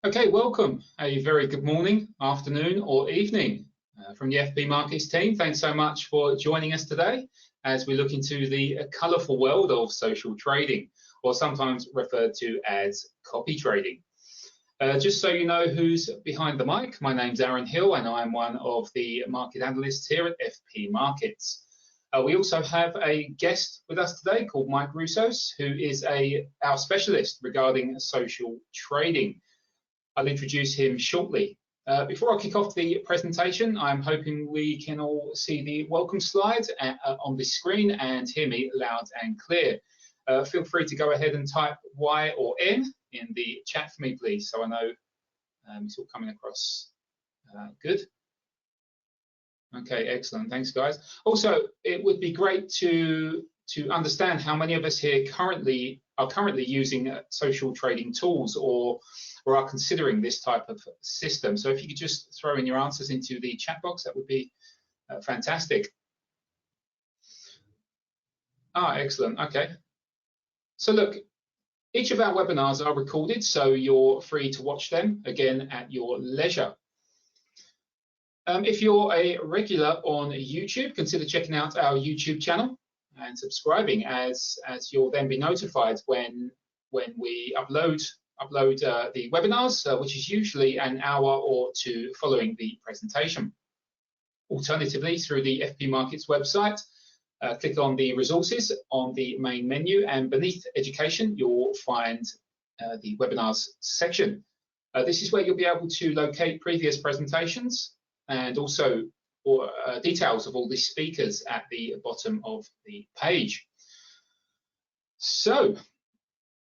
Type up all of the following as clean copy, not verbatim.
Okay, welcome. A very good morning, afternoon, or evening from the FP Markets team. Thanks so much for joining us today as we look into the colourful world of social trading, or sometimes referred to as copy trading. Just so you know who's behind the mic, my name's Aaron Hill and I'm one of the market analysts here at FP Markets. We also have a guest with us today called Mike Roussos, who is our specialist regarding social trading. I'll introduce him shortly. Before I kick off the presentation, I'm hoping we can all see the welcome slide on the screen and hear me loud and clear. Feel free to go ahead and type Y or N in the chat for me, please, so I know it's all coming across good. Okay, excellent. Thanks, guys. Also, it would be great to understand how many of us here are currently using social trading tools or are considering this type of system. So if you could just throw in your answers into the chat box, that would be fantastic. Excellent. Okay. So look, each of our webinars are recorded, so you're free to watch them again at your leisure. If you're a regular on YouTube, consider checking out our YouTube channel and subscribing, as you'll then be notified when we upload the webinars, which is usually an hour or two following the presentation. Alternatively, through the FP Markets website, click on the resources on the main menu, and beneath education, you'll find the webinars section. This is where you'll be able to locate previous presentations and also details of all the speakers at the bottom of the page. So,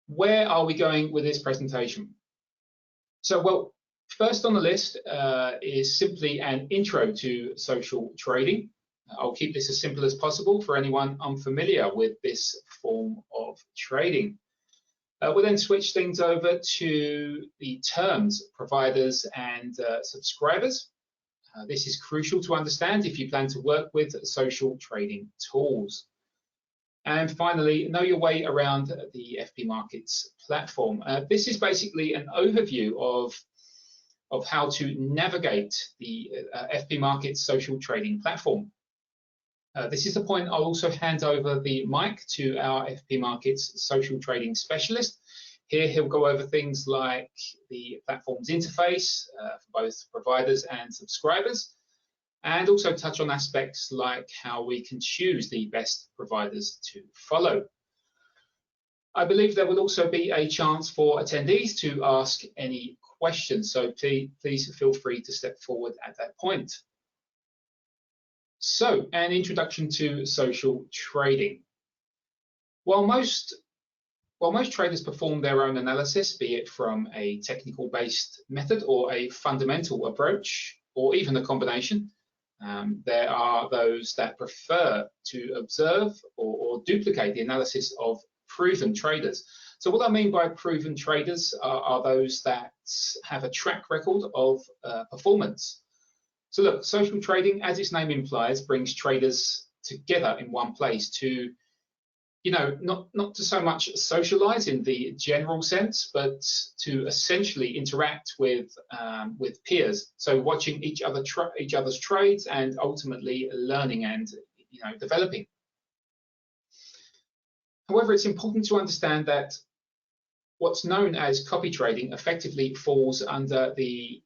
where are we going with this presentation? So, well, first on the list is simply an intro to social trading. I'll keep this as simple as possible for anyone unfamiliar with this form of trading. We'll then switch things over to the terms, providers and subscribers. This is crucial to understand if you plan to work with social trading tools. And finally, know your way around the FP Markets platform. This is basically an overview of how to navigate the FP Markets social trading platform. This is the point I'll also hand over the mic to our FP Markets social trading specialist. Here he'll go over things like the platform's interface for both providers and subscribers, and also touch on aspects like how we can choose the best providers to follow. I believe there will also be a chance for attendees to ask any questions, so please feel free to step forward at that point. So, an introduction to social trading. While most traders perform their own analysis, be it from a technical-based method or a fundamental approach, or even a combination, there are those that prefer to observe or duplicate the analysis of proven traders. So what I mean by proven traders are those that have a track record of performance. So look, social trading, as its name implies, brings traders together in one place to, not to so much socialize in the general sense, but to essentially interact with peers. So watching each other's trades and ultimately learning and developing. However, it's important to understand that what's known as copy trading effectively falls under the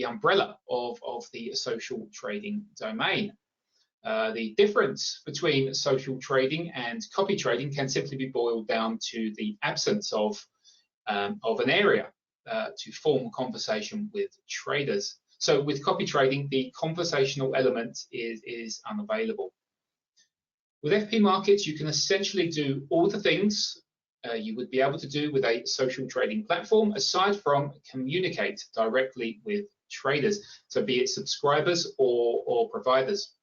umbrella of the social trading domain. The difference between social trading and copy trading can simply be boiled down to the absence of an area to form conversation with traders. So with copy trading, the conversational element is unavailable. With FP Markets, you can essentially do all the things you would be able to do with a social trading platform, aside from communicate directly with traders, so be it subscribers or providers.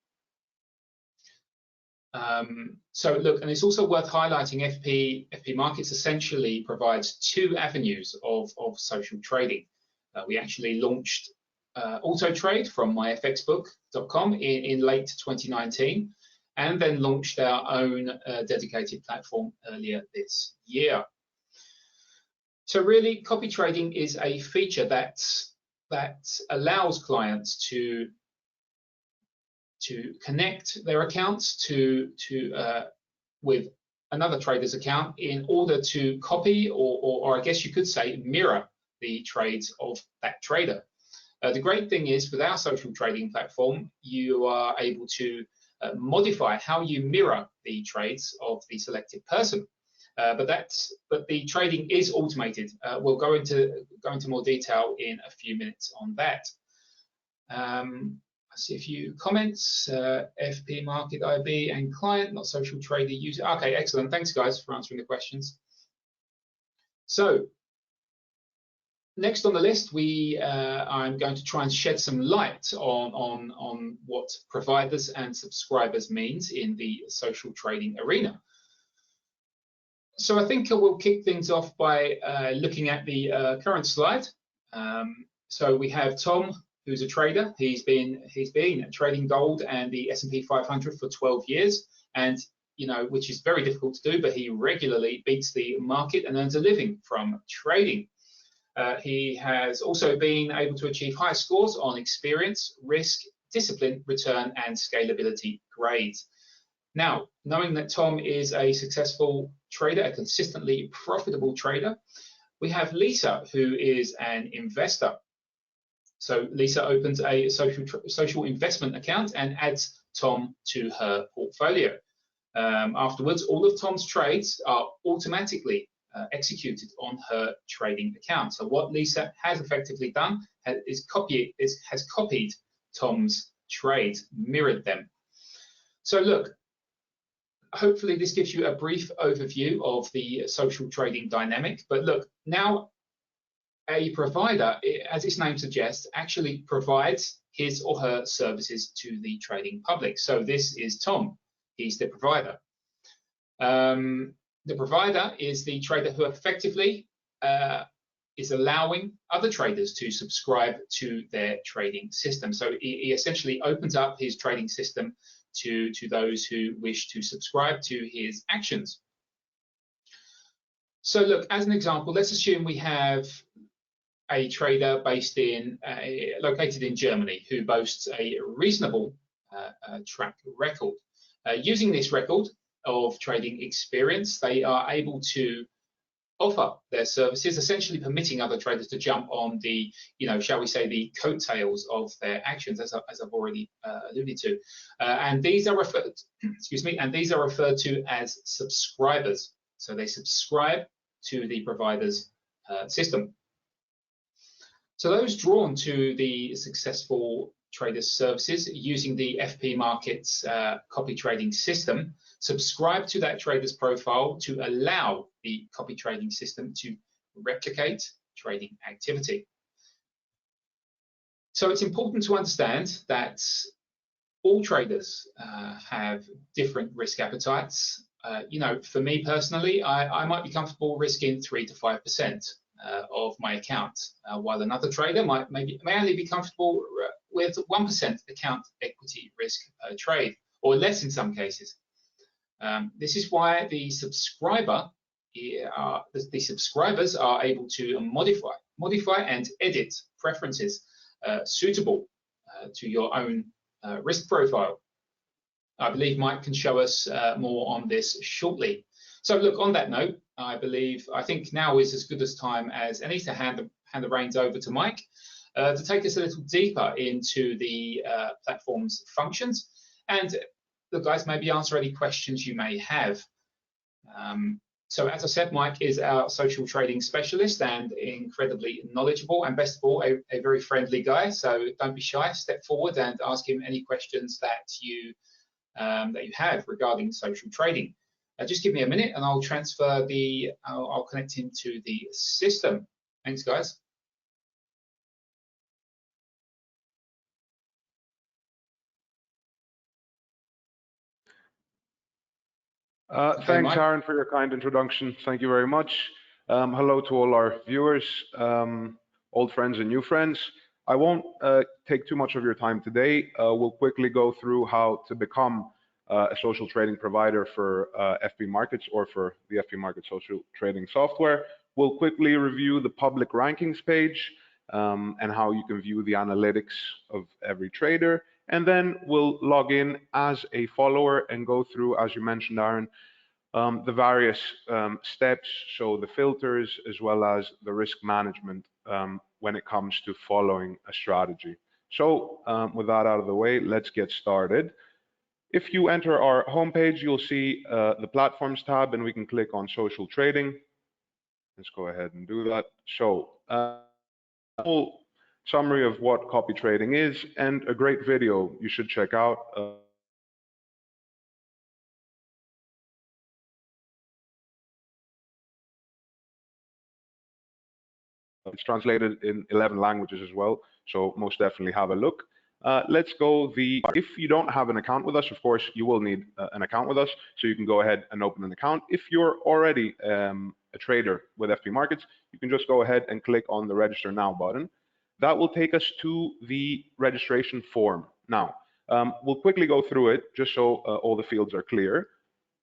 So look, and it's also worth highlighting FP Markets essentially provides two avenues of social trading. We actually launched Auto Trade from myfxbook.com in late 2019, and then launched our own dedicated platform earlier this year. So really, copy trading is a feature that allows clients to connect their accounts with another trader's account in order to copy or I guess you could say mirror the trades of that trader. The great thing is with our social trading platform, you are able to modify how you mirror the trades of the selected person. But the trading is automated. We'll go into more detail in a few minutes on that. I see a few comments. FP Market IB and client, not social trader user. Okay, excellent. Thanks, guys, for answering the questions. So next on the list, I'm going to try and shed some light on what providers and subscribers means in the social trading arena. So I think we'll kick things off by looking at the current slide. So we have Tom, who's a trader. He's been trading gold and the S&P 500 for 12 years, and which is very difficult to do, but he regularly beats the market and earns a living from trading. He has also been able to achieve high scores on experience, risk, discipline, return, and scalability grades. Now, knowing that Tom is a successful trader, a consistently profitable trader, we have Lisa, who is an investor. So Lisa opens a social investment account and adds Tom to her portfolio. Afterwards, all of Tom's trades are automatically executed on her trading account. So what Lisa has effectively done has copied Tom's trades, mirrored them. So look, hopefully this gives you a brief overview of the social trading dynamic. But look, now a provider, as its name suggests, actually provides his or her services to the trading public. So this is Tom. He's the provider. The provider is the trader who effectively is allowing other traders to subscribe to their trading system. So he essentially opens up his trading system to those who wish to subscribe to his actions. So look, as an example, let's assume we have a trader based located in Germany who boasts a reasonable track record. Using this record of trading experience, they are able to offer their services, essentially permitting other traders to jump on the, shall we say, the coattails of their actions, as I've already alluded to. And these are referred, to as subscribers. So they subscribe to the provider's system. So those drawn to the successful traders' services using the FP Markets copy trading system subscribe to that trader's profile to allow the copy trading system to replicate trading activity. So it's important to understand that all traders have different risk appetites. For me personally, I might be comfortable risking 3 to 5% of my account, while another trader may only be comfortable with 1% account equity risk per trade, or less in some cases. This is why the subscribers are able to modify and edit preferences suitable to your own risk profile. I believe Mike can show us more on this shortly. So look, on that note, I think now is as good a time as any to hand the reins over to Mike to take us a little deeper into the platform's functions, and look, guys, maybe answer any questions you may have. So as I said, Mike is our social trading specialist and incredibly knowledgeable, and best of all, a very friendly guy. So don't be shy, step forward and ask him any questions that you have regarding social trading. Just give me a minute and I'll transfer I'll connect him to the system. Thanks, guys. Thanks, Aaron, for your kind introduction. Thank you very much. Hello to all our viewers, old friends and new friends. I won't take too much of your time today. We'll quickly go through how to become a social trading provider for FP Markets or for the FP Markets social trading software. We'll quickly review the public rankings page and how you can view the analytics of every trader. And then we'll log in as a follower and go through, as you mentioned, Aaron, the various steps, so the filters as well as the risk management when it comes to following a strategy. So with that out of the way, let's get started. If you enter our homepage, you'll see the platforms tab, and we can click on social trading. Let's go ahead and do that. So full summary of what copy trading is and a great video you should check out. It's translated in 11 languages as well, so most definitely have a look. Let's go if you don't have an account with us, of course, you will need an account with us, so you can go ahead and open an account. If you're already a trader with FP Markets, you can just go ahead and click on the Register Now button. That will take us to the registration form. Now, we'll quickly go through it just so all the fields are clear.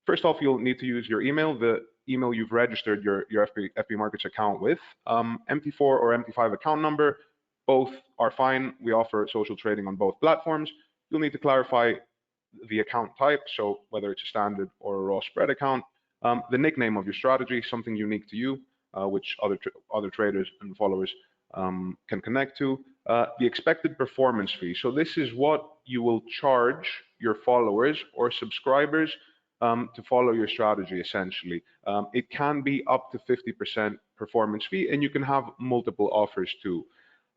First off, you'll need to use your email, the email you've registered your FP Markets account with. MT4 or MT5 account number, both are fine. We offer social trading on both platforms. You'll need to clarify the account type, so whether it's a standard or a raw spread account. The nickname of your strategy, something unique to you, which other traders and followers can connect to. The expected performance fee. So this is what you will charge your followers or subscribers to follow your strategy, essentially. It can be up to 50% performance fee, and you can have multiple offers too.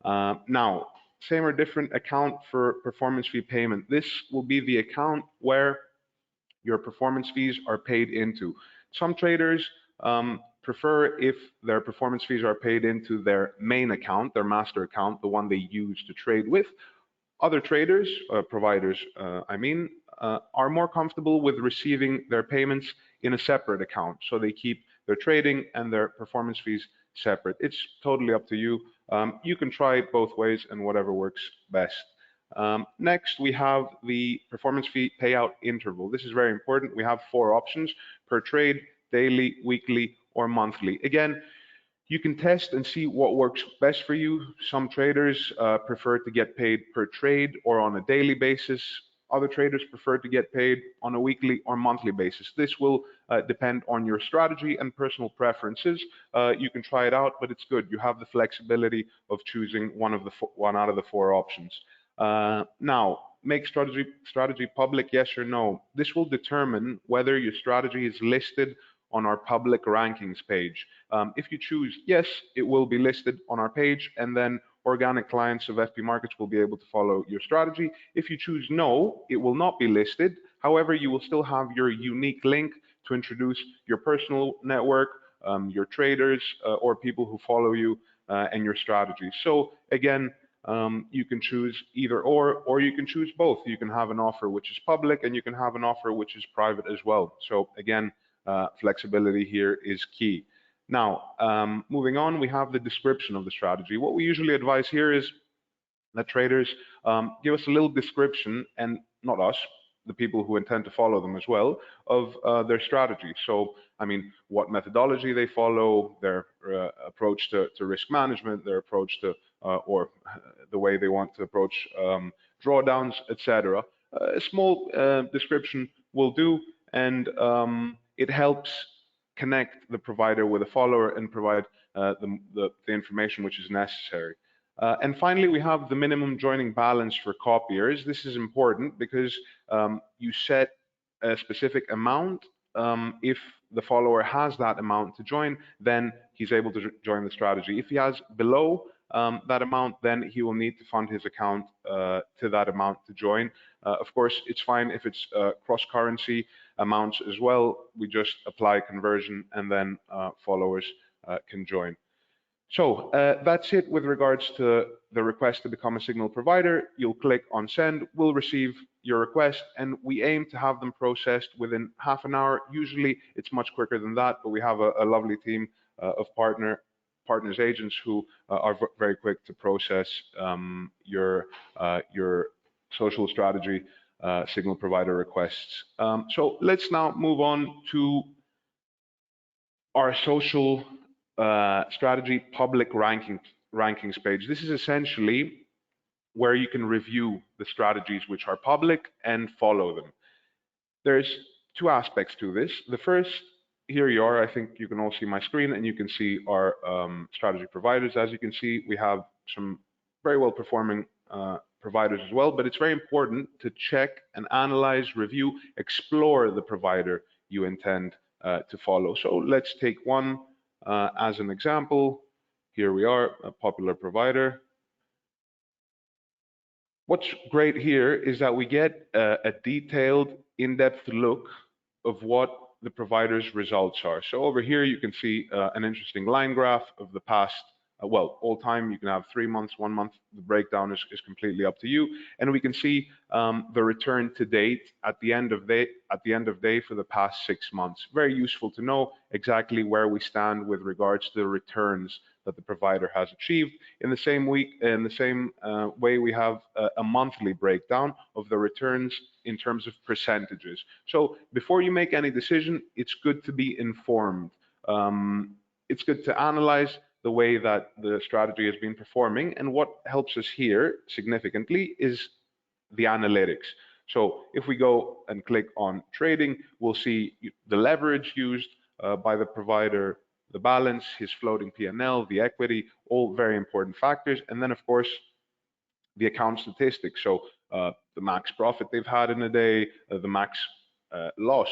Now, same or different account for performance fee payment. This will be the account where your performance fees are paid into. Some traders prefer if their performance fees are paid into their main account, their master account, the one they use to trade with. Other traders, providers, are more comfortable with receiving their payments in a separate account. So they keep their trading and their performance fees separate. It's totally up to you. You can try it both ways and whatever works best. Next, we have the performance fee payout interval. This is very important. We have 4 options per trade: daily, weekly, or monthly. Again, you can test and see what works best for you. Some traders prefer to get paid per trade or on a daily basis. Other traders prefer to get paid on a weekly or monthly basis. This will depend on your strategy and personal preferences. You can try it out, but it's good. You have the flexibility of choosing one out of the 4 options. Now, make strategy public, yes or no. This will determine whether your strategy is listed on our public rankings page. If you choose yes, it will be listed on our page, and then organic clients of FP Markets will be able to follow your strategy. If you choose no, it will not be listed. However, you will still have your unique link to introduce your personal network, your traders, or people who follow you and your strategy. So again, you can choose either or you can choose both. You can have an offer which is public, and you can have an offer which is private as well. So again, flexibility here is key. Now, moving on, we have the description of the strategy. What we usually advise here is that traders give us a little description, and not us, the people who intend to follow them as well, of their strategy. So, I mean, what methodology they follow, their approach to risk management, their approach to, or the way they want to approach drawdowns, etc. A small description will do, and it helps connect the provider with a follower and provide the information which is necessary. And finally, we have the minimum joining balance for copiers. This is important because you set a specific amount. If the follower has that amount to join, then he's able to join the strategy. If he has below that amount, then he will need to fund his account to that amount to join. Of course, it's fine if it's cross-currency amounts as well. We just apply conversion, and then followers can join. So that's it with regards to the request to become a signal provider. You'll click on send, we'll receive your request, and we aim to have them processed within half an hour. Usually it's much quicker than that, but we have a lovely team of partners agents who are very quick to process your social strategy signal provider requests. So let's now move on to our social strategy public rankings page. This is essentially where you can review the strategies which are public and follow them. There's two aspects to this. The first, here you are, I think you can all see my screen and you can see our strategy providers. As you can see, we have some very well performing providers as well, but it's very important to check and analyze, review, explore the provider you intend to follow. So let's take one as an example. Here we are, a popular provider. What's great here is that we get a detailed, in-depth look of what the provider's results are. So over here, you can see an interesting line graph of the past, well, all time. You can have 3 months, 1 month. The breakdown is completely up to you. And we can see the return to date at the end of day for the past 6 months. Very useful to know exactly where we stand with regards to the returns that the provider has achieved. In the same way, we have a monthly breakdown of the returns in terms of percentages. So before you make any decision, it's good to be informed. It's good to analyze the way that the strategy has been performing, and what helps us here significantly is the analytics. So if we go and click on trading, we'll see the leverage used by the provider, the balance, his floating P&L, the equity, all very important factors. And then, of course, the account statistics. So the max profit they've had in a day, the max loss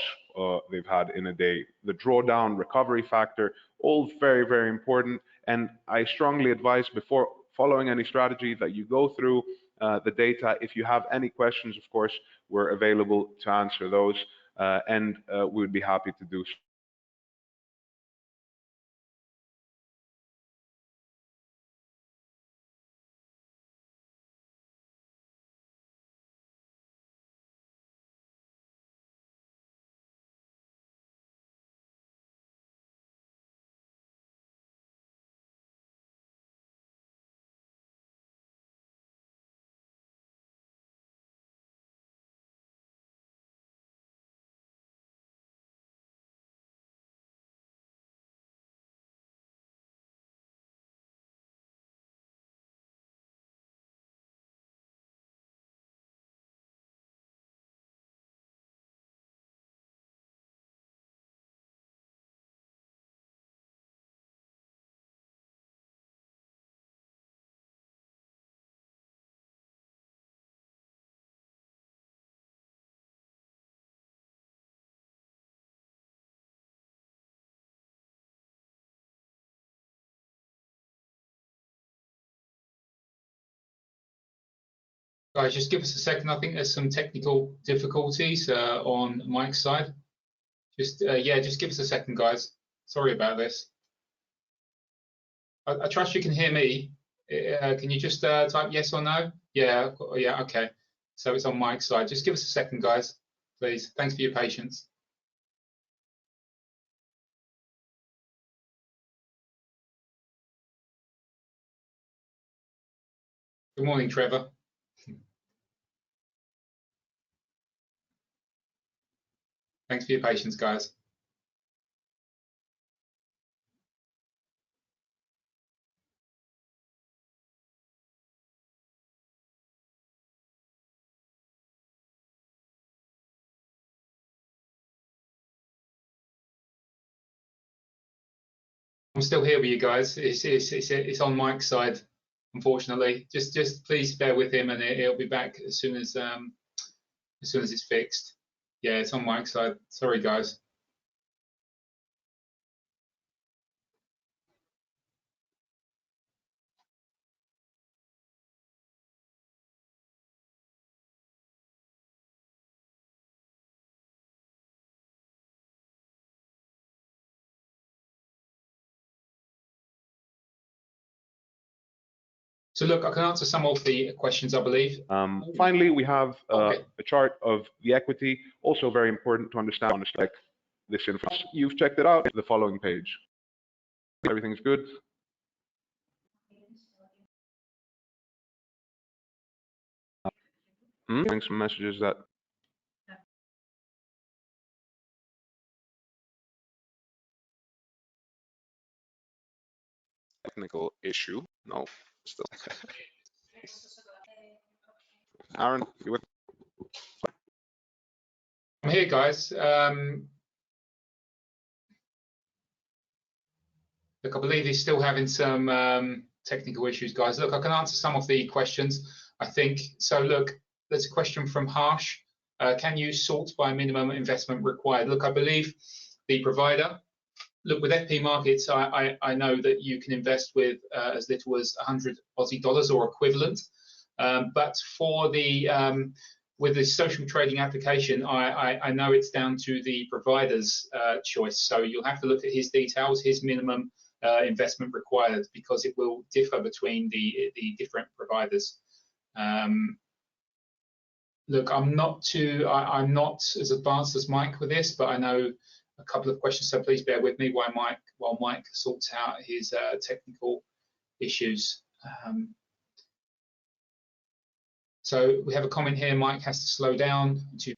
they've had in a day, the drawdown recovery factor, all very, very important. And I strongly advise before following any strategy that you go through the data. If you have any questions, of course, we're available to answer those, and we would be happy to do so. Guys, just give us a second. I think there's some technical difficulties on Mike's side. Just give us a second, guys. Sorry about this. I trust you can hear me. Can you just type yes or no? Yeah, okay. So it's on Mike's side. Just give us a second, guys, please. Thanks for your patience. Good morning, Trevor. Thanks for your patience, guys. I'm still here with you guys. It's on Mike's side, unfortunately. Just please bear with him, and it'll be back as soon as it's fixed. Yeah, it's on Mike's side. Sorry, guys. So look, I can answer some of the questions, I believe. Finally, we have a chart of the equity, also very important to understand like this info. You've checked it out, the following page. Everything's good. Thanks some messages that technical issue. No, still. Aaron, you with? I'm here, guys. Look, I believe he's still having some technical issues, guys. Look, I can answer some of the questions, I think. So, look, there's a question from Harsh. Can you sort by minimum investment required? Look, I believe the provider. Look, with FP Markets, I know that you can invest with as little as 100 Aussie dollars or equivalent. But for the with the social trading application, I know it's down to the provider's choice. So you'll have to look at his details, his minimum investment required, because it will differ between the different providers. Look, I'm not as advanced as Mike with this, but I know a couple of questions, so please bear with me while Mike sorts out his technical issues. So we have a comment here, Mike has to slow down to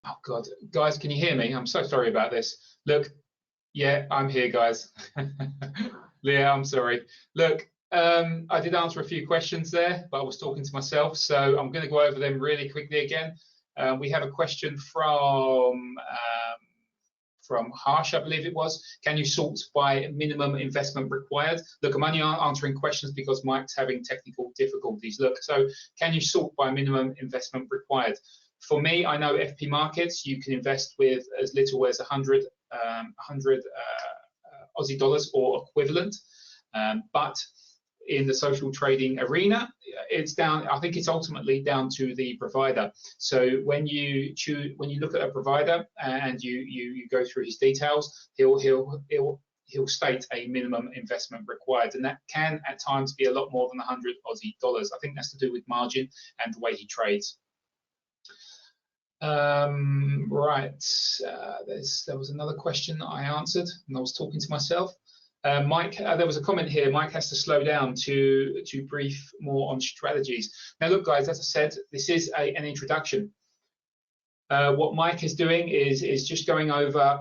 oh God, guys, can you hear me? I'm so sorry about this. Look, yeah, I'm here, guys. Leah, I'm sorry. Look, I did answer a few questions there, but I was talking to myself, so I'm going to go over them really quickly again. We have a question from Harsh, I believe it was. Can you sort by minimum investment required? Look, I'm only answering questions because Mike's having technical difficulties. Look, so can you sort by minimum investment required? For me, I know FP Markets, you can invest with as little as 100 Aussie dollars or equivalent. But in the social trading arena, it's down. I think it's ultimately down to the provider. So when you look at a provider and you go through his details, he'll state a minimum investment required, and that can at times be a lot more than 100 Aussie dollars. I think that's to do with margin and the way he trades. Right, there was another question that I answered, and I was talking to myself. Mike, there was a comment here. Mike has to slow down to brief more on strategies. Now, look, guys, as I said, this is an introduction. What Mike is doing is just going over,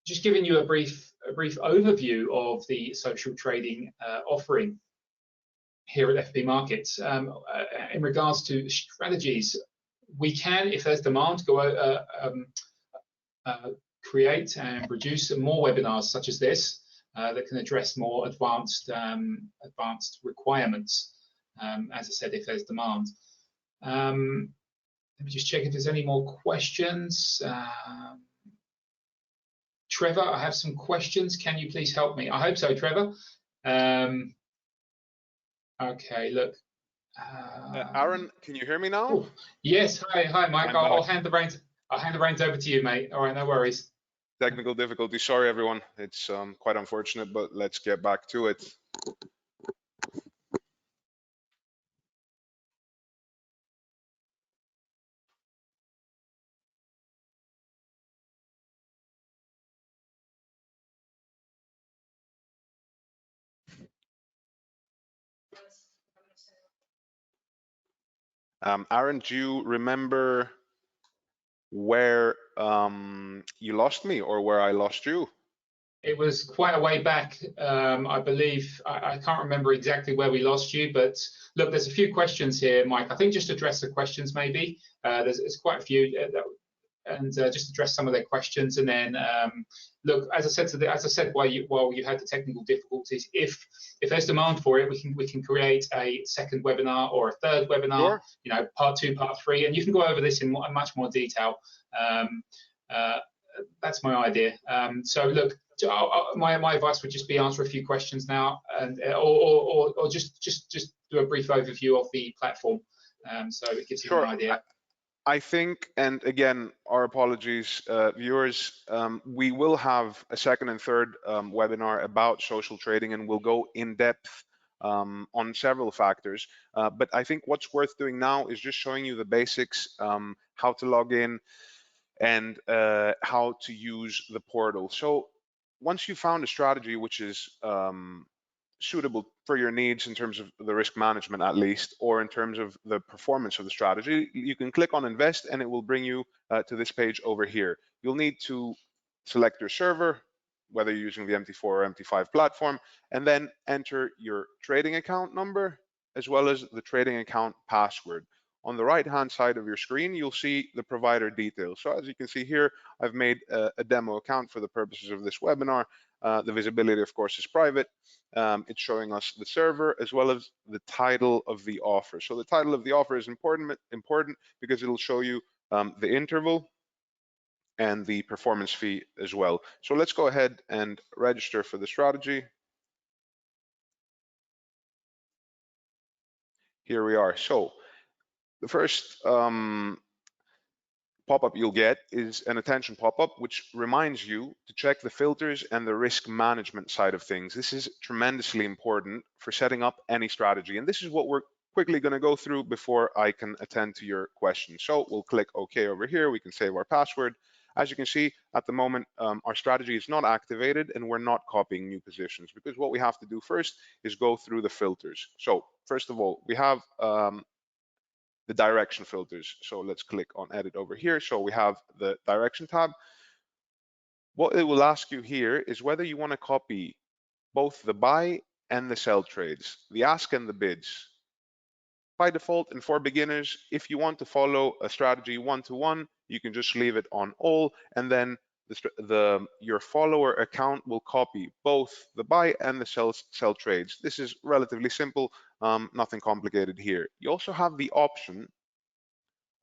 just giving you a brief overview of the social trading offering here at FP Markets. In regards to strategies, we can, if there's demand, go create and produce more webinars such as this that can address more advanced requirements. As I said, if there's demand. Let me just check if there's any more questions. Trevor, I have some questions. Can you please help me? I hope so, Trevor. Okay, look. Aaron, can you hear me now? Oh, yes. Hi, Mike. I'll hand the reins. I'll hand the reins over to you, mate. All right, no worries. Technical difficulty. Sorry, everyone. It's quite unfortunate, but let's get back to it. Aaron, do you remember where you lost me or where I lost you? It was quite a way back, I believe. I can't remember exactly where we lost you, but look, there's a few questions here, Mike. I think just address the questions maybe. There's quite a few, and just address some of their questions, and then look, as I said, while you had the technical difficulties, if there's demand for it, we can create a second webinar or a third webinar. Sure. You know, part 2, part 3, and you can go over this in much more detail. That's my idea. So look. My advice would just be answer a few questions now, and or just do a brief overview of the platform, so it gives you an idea. I think, and again, our apologies, viewers, we will have a second and third webinar about social trading, and we'll go in depth on several factors. But I think what's worth doing now is just showing you the basics, how to log in, and how to use the portal. So once you found a strategy which is suitable for your needs in terms of the risk management at least, or in terms of the performance of the strategy, you can click on invest and it will bring you to this page over here. You'll need to select your server, whether you're using the MT4 or MT5 platform, and then enter your trading account number as well as the trading account password. On the right hand side of your screen, you'll see the provider details. So as you can see here, I've made a demo account for the purposes of this webinar. The visibility, of course, is private. It's showing us the server as well as the title of the offer. So the title of the offer is important because it'll show you the interval and the performance fee as well. So let's go ahead and register for the strategy. Here we are. So the first pop-up you'll get is an attention pop-up, which reminds you to check the filters and the risk management side of things. This is tremendously important for setting up any strategy. And this is what we're quickly going to go through before I can attend to your questions. So we'll click OK over here. We can save our password. As you can see, at the moment, our strategy is not activated and we're not copying new positions, because what we have to do first is go through the filters. So first of all, we have the direction filters. So let's click on edit over here. So we have the direction tab. What it will ask you here is whether you want to copy both the buy and the sell trades, the ask and the bids. By default, and for beginners, if you want to follow a strategy one-to-one, you can just leave it on all, and then your follower account will copy both the buy and the sell trades. This is relatively simple, nothing complicated here. You also have the option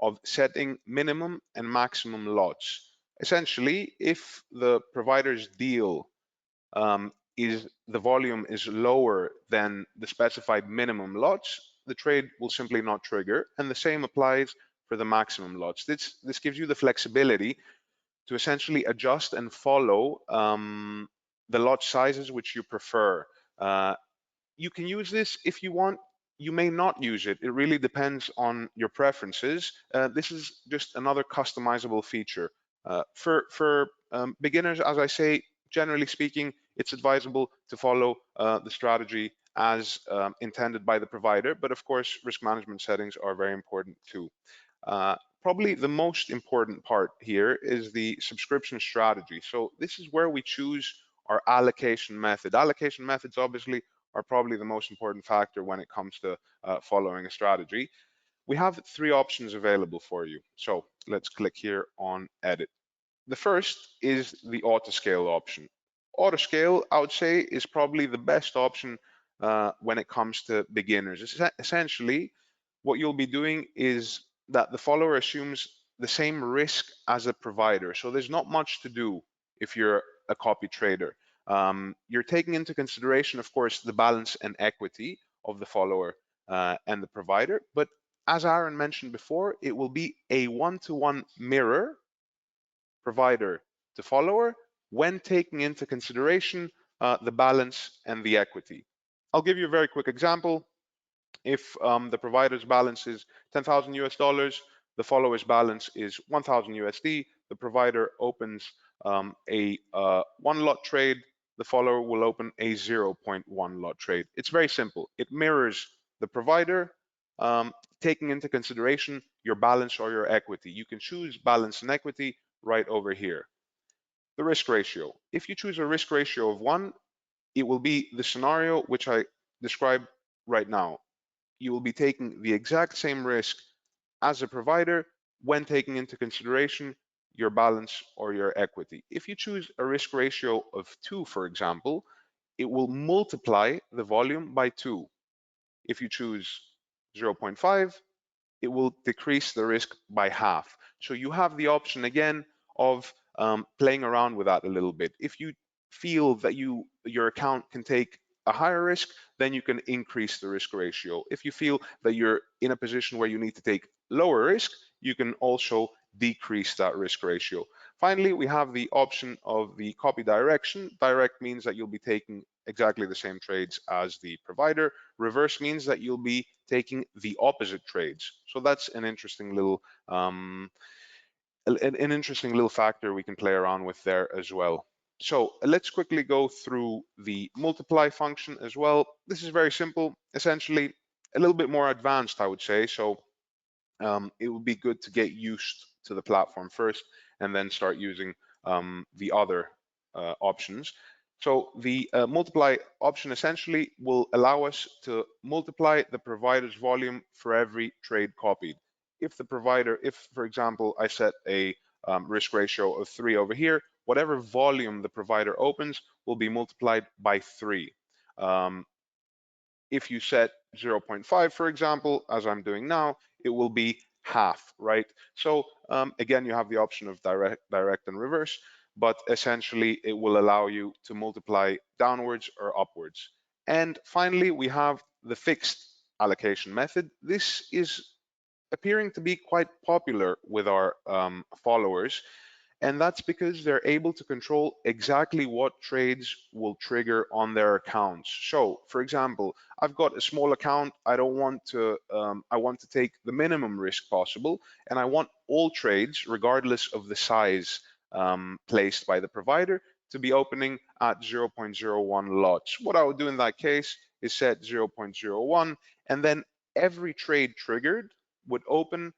of setting minimum and maximum lots. Essentially, if the provider's deal the volume is lower than the specified minimum lots, the trade will simply not trigger, and the same applies for the maximum lots. This gives you the flexibility to essentially adjust and follow the lot sizes which you prefer. You can use this if you want. You may not use it. It really depends on your preferences. This is just another customizable feature. For beginners, as I say, generally speaking, it's advisable to follow the strategy as intended by the provider. But of course, risk management settings are very important too. Probably the most important part here is the subscription strategy. So this is where we choose our allocation method. Allocation methods obviously are probably the most important factor when it comes to following a strategy. We have three options available for you. So let's click here on edit. The first is the auto scale option. Auto scale, I would say, is probably the best option when it comes to beginners. Essentially, what you'll be doing is that the follower assumes the same risk as a provider. So there's not much to do if you're a copy trader. You're taking into consideration, of course, the balance and equity of the follower and the provider. But as Aaron mentioned before, it will be a one-to-one mirror, provider to follower, when taking into consideration the balance and the equity. I'll give you a very quick example. If the provider's balance is 10,000 US dollars, the follower's balance is 1,000 USD, the provider opens a one lot trade, the follower will open a 0.1 lot trade. It's very simple. It mirrors the provider, taking into consideration your balance or your equity. You can choose balance and equity right over here. The risk ratio. If you choose a risk ratio of 1, it will be the scenario which I described right now. You will be taking the exact same risk as a provider when taking into consideration your balance or your equity. If you choose a risk ratio of 2, for example, it will multiply the volume by 2. If you choose 0.5, it will decrease the risk by half. So you have the option again of playing around with that a little bit. If you feel that your account can take a higher risk, then you can increase the risk ratio. If you feel that you're in a position where you need to take lower risk, you can also decrease that risk ratio. Finally, we have the option of the copy direction. Direct means that you'll be taking exactly the same trades as the provider. Reverse means that you'll be taking the opposite trades. So that's an interesting little factor we can play around with there as well. So let's quickly go through the multiply function as well. This is very simple, essentially a little bit more advanced, I would say. So it would be good to get used to the platform first and then start using the other options. So the multiply option essentially will allow us to multiply the provider's volume for every trade copied. If the provider, if for example, I set a risk ratio of 3 over here, whatever volume the provider opens will be multiplied by 3. If you set 0.5, for example, as I'm doing now, it will be half, right? So again, you have the option of direct and reverse, but essentially it will allow you to multiply downwards or upwards. And finally, we have the fixed allocation method. This is appearing to be quite popular with our followers. And that's because they're able to control exactly what trades will trigger on their accounts. So, for example, I've got a small account. I want to take the minimum risk possible, and I want all trades, regardless of the size placed by the provider, to be opening at 0.01 lots. What I would do in that case is set 0.01, and then every trade triggered would open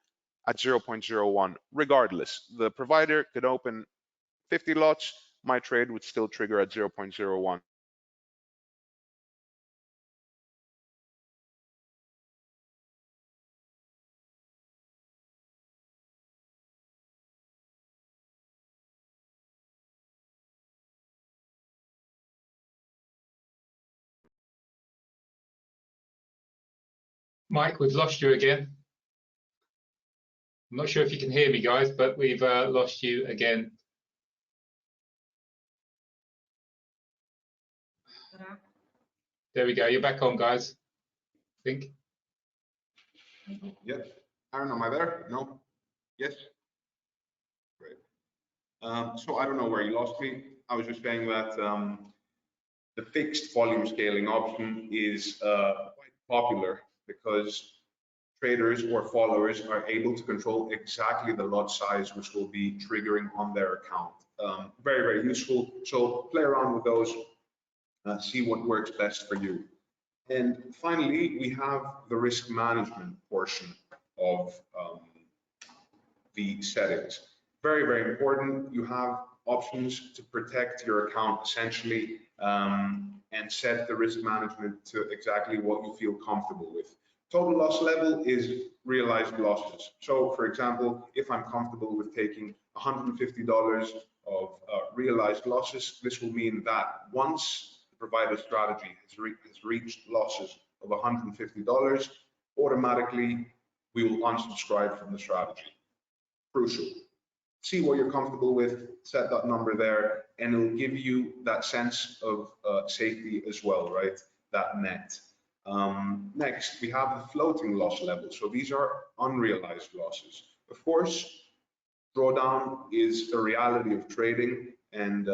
at 0.01 regardless. The provider could open 50 lots, my trade would still trigger at 0.01. Mike, we've lost you again. I'm not sure if you can hear me, guys, but we've lost you again. There we go. You're back on, guys. I think. Yes. Aaron, am I there? No? Yes? Great. So I don't know where you lost me. I was just saying that the fixed volume scaling option is quite popular because traders or followers are able to control exactly the lot size which will be triggering on their account. Very, very useful. So play around with those, see what works best for you. And finally, we have the risk management portion of the settings. Very, very important. You have options to protect your account essentially and set the risk management to exactly what you feel comfortable with. Total loss level is realized losses. So for example, if I'm comfortable with taking $150 of realized losses, this will mean that once the provider strategy has reached losses of $150, automatically we will unsubscribe from the strategy. Crucial. See what you're comfortable with, set that number there, and it'll give you that sense of safety as well, right? That net. Next, we have the floating loss level. So these are unrealized losses. Of course, drawdown is a reality of trading, and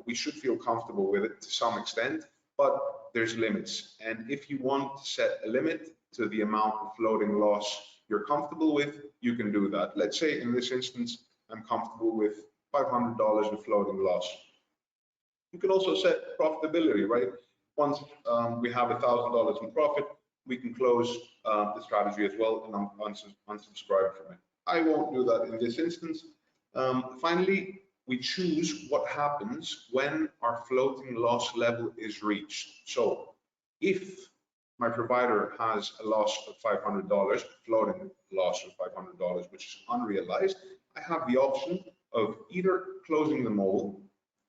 we should feel comfortable with it to some extent, but there's limits. And if you want to set a limit to the amount of floating loss you're comfortable with, you can do that. Let's say in this instance, I'm comfortable with $500 in floating loss. You can also set profitability, right? Once we have $1,000 in profit, we can close the strategy as well and unsubscribe from it. I won't do that in this instance. Finally, we choose what happens when our floating loss level is reached. So if my provider has a loss of $500, floating loss of $500, which is unrealized, I have the option of either closing them all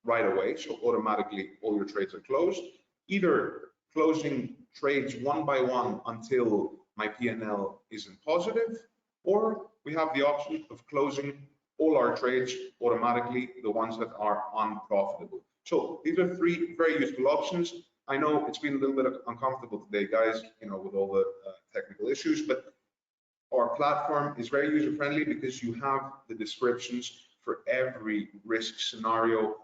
right away, so automatically all your trades are closed, either closing trades one by one until my P&L is in positive, or we have the option of closing all our trades automatically, the ones that are unprofitable. So these are three very useful options. I know it's been a little bit uncomfortable today, guys, with all the technical issues, but our platform is very user-friendly because you have the descriptions for every risk scenario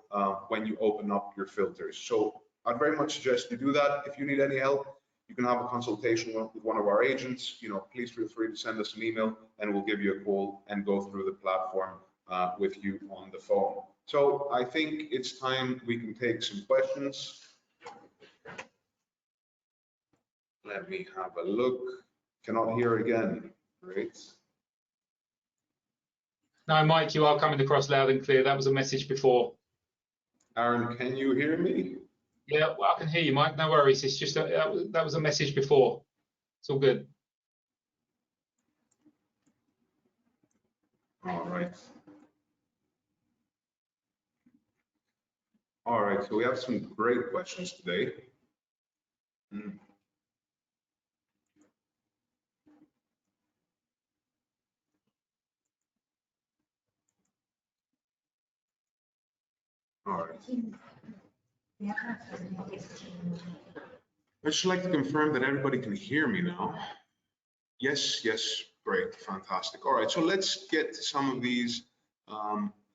when you open up your filters. So I'd very much suggest you do that. If you need any help, you can have a consultation with one of our agents. Please feel free to send us an email and we'll give you a call and go through the platform with you on the phone. So I think it's time we can take some questions. Let me have a look. Cannot hear again. Great. No, Mike, you are coming across loud and clear. That was a message before. Aaron, can you hear me? Yeah, well, I can hear you, Mike. No worries. It's just that was a message before. It's all good. All right. All right, so we have some great questions today. All right. I'd just like to confirm that everybody can hear me now. Yes, great, fantastic. All right, so let's get to some of these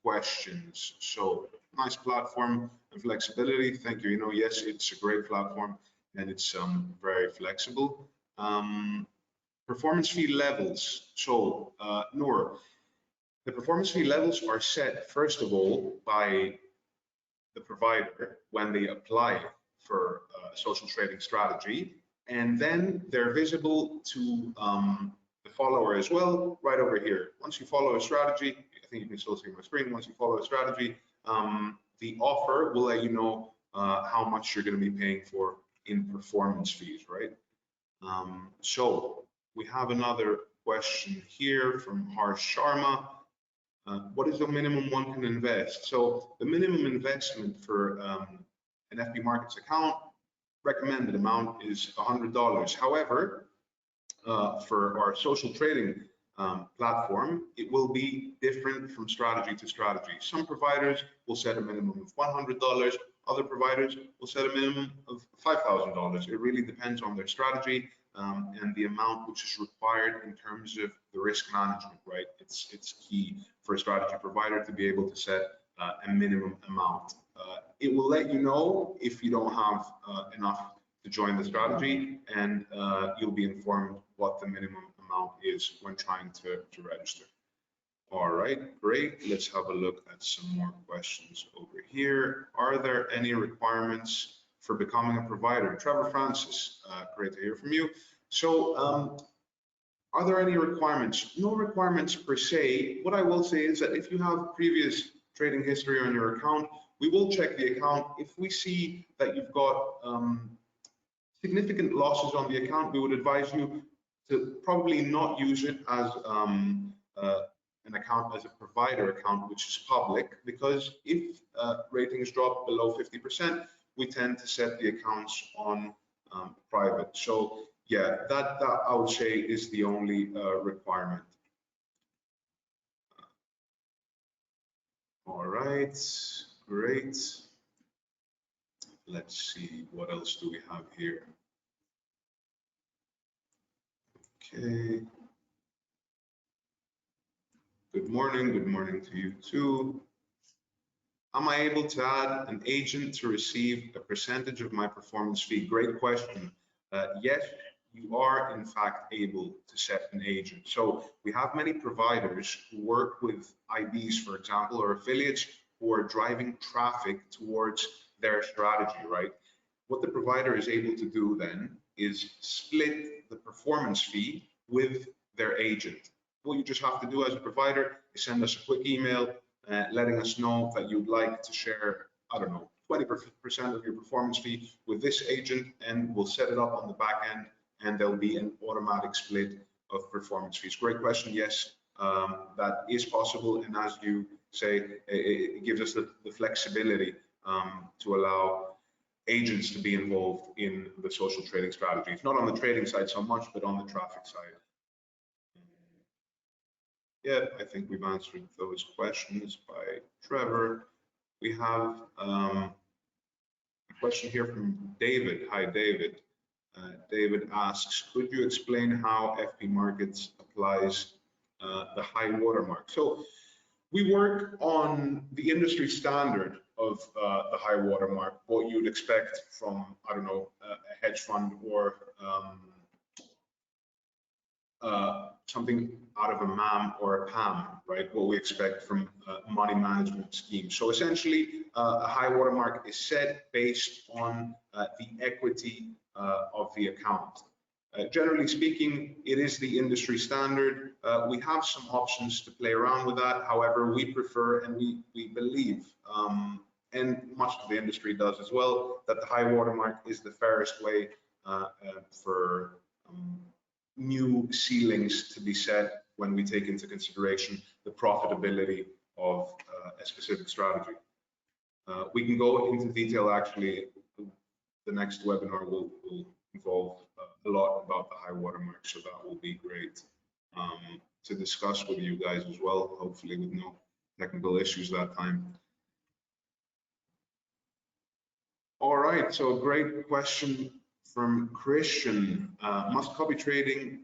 questions. So, nice platform and flexibility. Thank you. Yes, it's a great platform and it's very flexible. Performance fee levels. So, Noor, the performance fee levels are set, first of all, by the provider when they apply for a social trading strategy, and then they're visible to the follower as well, right over here. Once you follow a strategy, I think you can still see my screen. Once you follow a strategy, the offer will let you know how much you're going to be paying for in performance fees, right? So we have another question here from Harsh Sharma. What is the minimum one can invest? So the minimum investment for an FP Markets account, recommended amount is $100. However, for our social trading platform, it will be different from strategy to strategy. Some providers will set a minimum of $100. Other providers will set a minimum of $5,000. It really depends on their strategy and the amount which is required in terms of the risk management, right? It's key for a strategy provider to be able to set a minimum amount. It will let you know if you don't have enough to join the strategy, and you'll be informed what the minimum amount is when trying to register. All right, great. Let's have a look at some more questions over here. Are there any requirements for becoming a provider? Trevor Francis, great to hear from you. So are there any requirements? No requirements per se. What I will say is that if you have previous trading history on your account, we will check the account. If we see that you've got significant losses on the account, we would advise you to probably not use it as an account, as a provider account, which is public, because if ratings drop below 50%, we tend to set the accounts on private. So yeah, that I would say is the only requirement. All right, great. Let's see, what else do we have here? Okay. Good morning to you too. Am I able to add an agent to receive a percentage of my performance fee? Great question. Yes, you are in fact able to set an agent. So we have many providers who work with IBs, for example, or affiliates who are driving traffic towards their strategy, right? What the provider is able to do then is split the performance fee with their agent. What you just have to do as a provider is send us a quick email letting us know that you'd like to share, I don't know, 20% of your performance fee with this agent, and we'll set it up on the back end, and there'll be an automatic split of performance fees. Great question. Yes, that is possible, and as you say, it gives us the flexibility to allow agents to be involved in the social trading strategies, not on the trading side so much, but on the traffic side. Yeah, I think we've answered those questions by Trevor. We have a question here from David. Hi, David. David asks, could you explain how FP Markets applies the high watermark? So we work on the industry standard of the high water mark, what you'd expect from, I don't know, a hedge fund or something out of a MAM or a PAM, right? What we expect from money management schemes. So essentially, a high water mark is set based on the equity of the account. Generally speaking, it is the industry standard. We have some options to play around with that. However, we prefer and we believe, and much of the industry does as well, that the high water mark is the fairest way for new ceilings to be set when we take into consideration the profitability of a specific strategy. We can go into detail, actually. The next webinar will involve a lot about the high water mark, so that will be great to discuss with you guys as well, hopefully with no technical issues that time. All right, so a great question from Christian. Must copy trading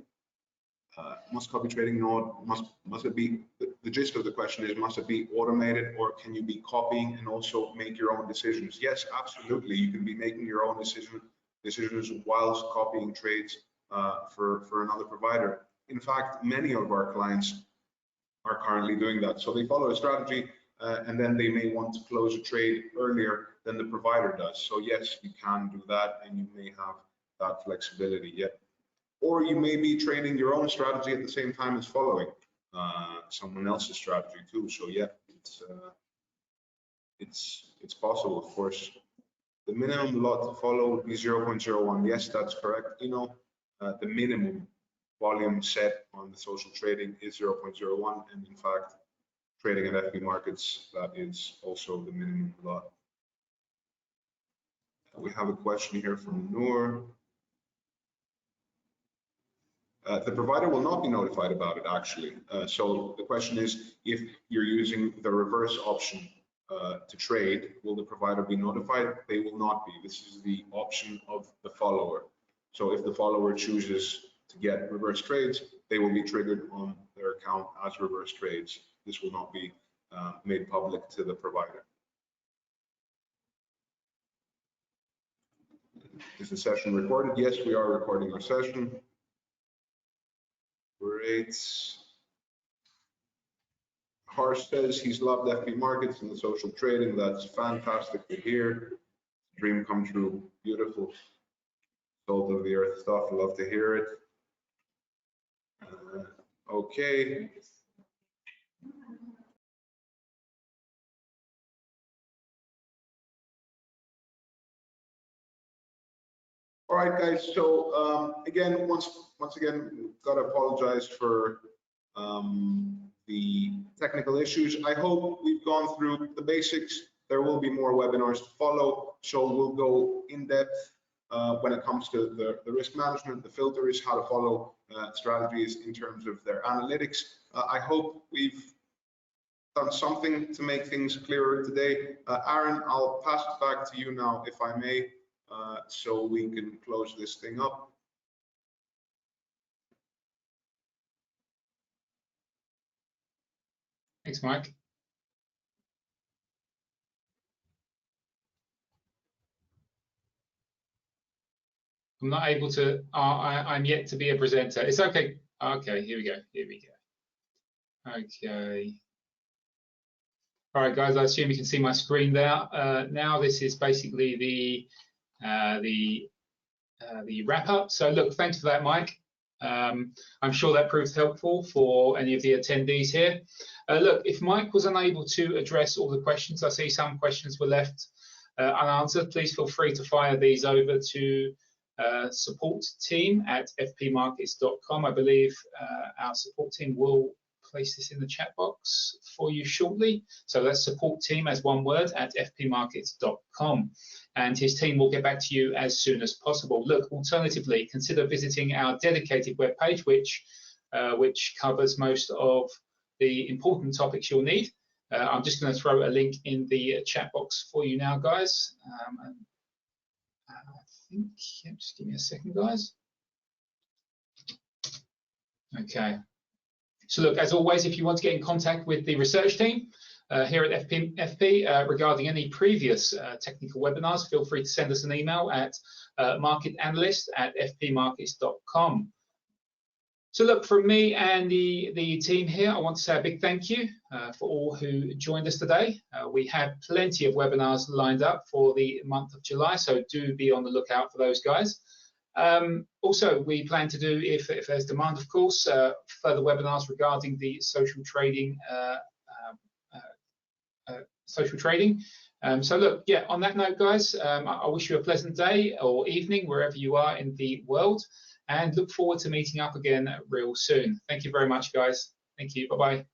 node, must it be, the gist of the question is, must it be automated, or can you be copying and also make your own decisions? Yes, absolutely. You can be making your own decisions whilst copying trades for another provider. In fact, many of our clients are currently doing that. So they follow a strategy and then they may want to close a trade earlier than the provider does. So yes, you can do that, and you may have that flexibility. Yet, or you may be trading your own strategy at the same time as following someone else's strategy too. So yeah, it's possible, of course. The minimum lot to follow would be 0.01. Yes, that's correct. You know, the minimum volume set on the social trading is 0.01, and in fact, trading at FP markets, that is also the minimum lot. We have a question here from Noor. The provider will not be notified about it, actually. So the question is, if you're using the reverse option to trade, will the provider be notified? They will not be. This is the option of the follower. So if the follower chooses to get reverse trades, they will be triggered on their account as reverse trades. This will not be made public to the provider. Is the session recorded? Yes, we are recording our session. Great. Harsh says he's loved FP markets and the social trading. That's fantastic to hear. Dream come true. Beautiful. Salt of the earth stuff. I love to hear it. Okay. All right, guys. So again, once again, gotta apologize for the technical issues. I hope we've gone through the basics. There will be more webinars to follow, so we'll go in depth when it comes to the risk management, the filters, how to follow strategies in terms of their analytics. I hope we've done something to make things clearer today. Aaron, I'll pass it back to you now, if I may, so we can close this thing up. Thanks, Mike. I'm not able to, I'm yet to be a presenter. It's okay. Okay, here we go. Here we go. Okay. All right, guys, I assume you can see my screen there. Now this is basically the wrap up. So look, thanks for that, Mike. I'm sure that proved helpful for any of the attendees here. Look, if Mike was unable to address all the questions, I see some questions were left unanswered. Please feel free to fire these over to support team at fpmarkets.com. I believe our support team will place this in the chat box for you shortly. So that's support team as one word at fpmarkets.com. And his team will get back to you as soon as possible. Look, alternatively, consider visiting our dedicated webpage, which covers most of the important topics you'll need. I'm just going to throw a link in the chat box for you now, guys. I think, yeah, just give me a second, guys. Okay. So look, as always, if you want to get in contact with the research team, here at FP regarding any previous technical webinars, feel free to send us an email at marketanalyst@fpmarkets.com. So look, from me and the team here, I want to say a big thank you for all who joined us today. We have plenty of webinars lined up for the month of July, so do be on the lookout for those guys. Also, we plan to do, if there's demand, of course, further webinars regarding the social trading. So look, yeah, on that note, guys, I wish you a pleasant day or evening wherever you are in the world, and look forward to meeting up again real soon. Thank you very much, guys. Thank you. Bye-bye.